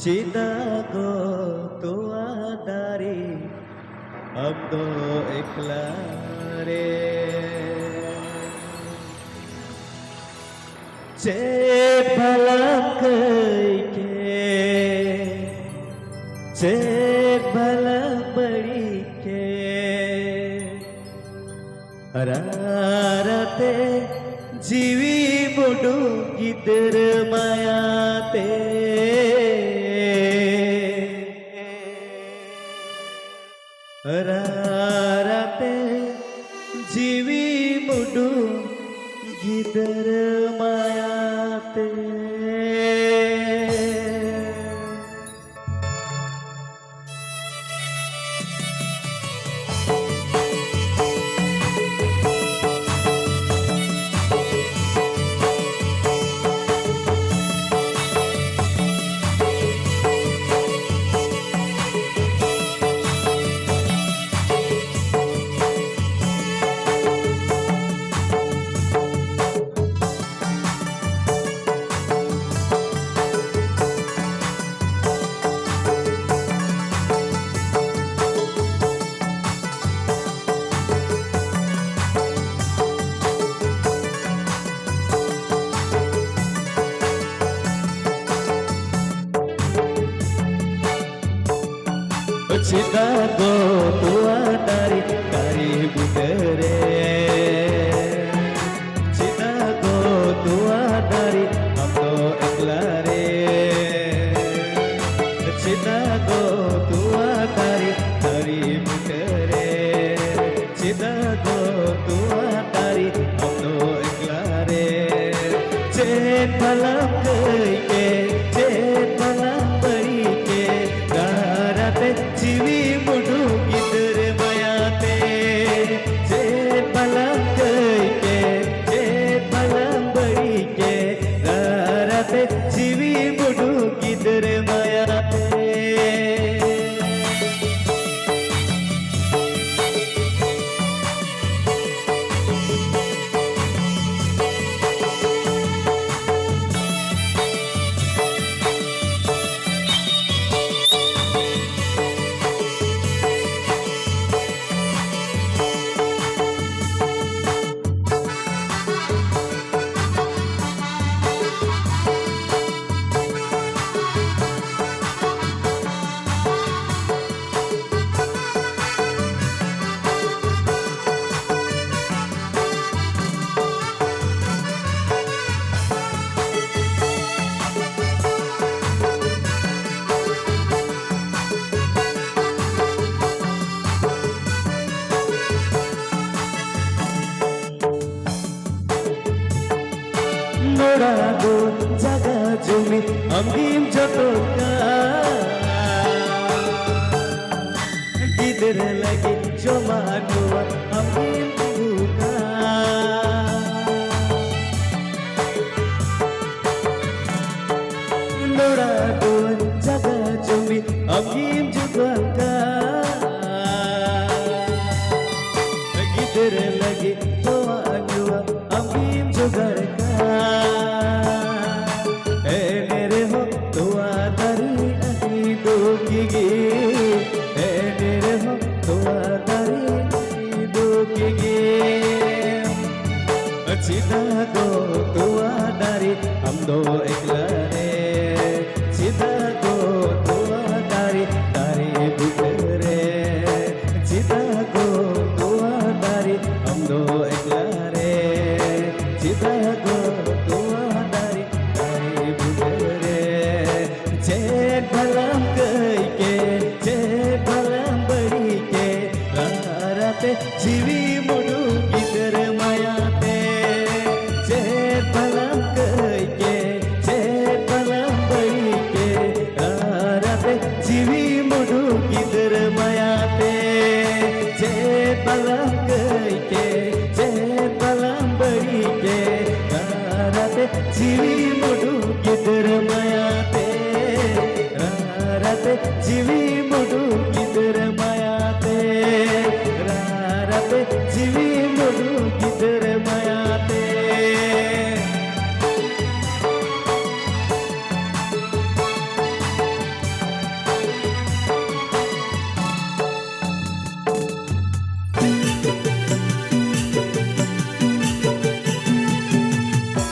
Cintaku tua dari Abdo iklare Cek balam keike Cek balam berike Rarate jiwi bodu gider mayate Rarate jiwi bodu gider mayate Cintaku tua dari budere Cintaku tua dari Abdo iklare Cintaku tua dari budere Cintaku tua dari Abdo iklare Cek malam keike Cek malam berike Rarate jiwi mudu gider mayate Cek malam keike Cek malam berike Rarate jiwi mudu gider mayate Norago jaga jumi amgim jotoka gider lagi joma dua amgim buka Norago jaga jumi amgim jotoka gider lagi joma dua amgim jogarka Cintaku tua dari Abdo iklare Cintaku tua dari budere Cintaku tua dari Abdo iklare Cintaku tua dari budere Cek balam keike Cek balam berike Rarate jiwi mudu gider mayate Cek balam keike Cek balam berike Rarate jiwi mudu gider mayate Cek balam keike Cek balam berike Rarate jiwi mudu gider mayate Rarate jiwi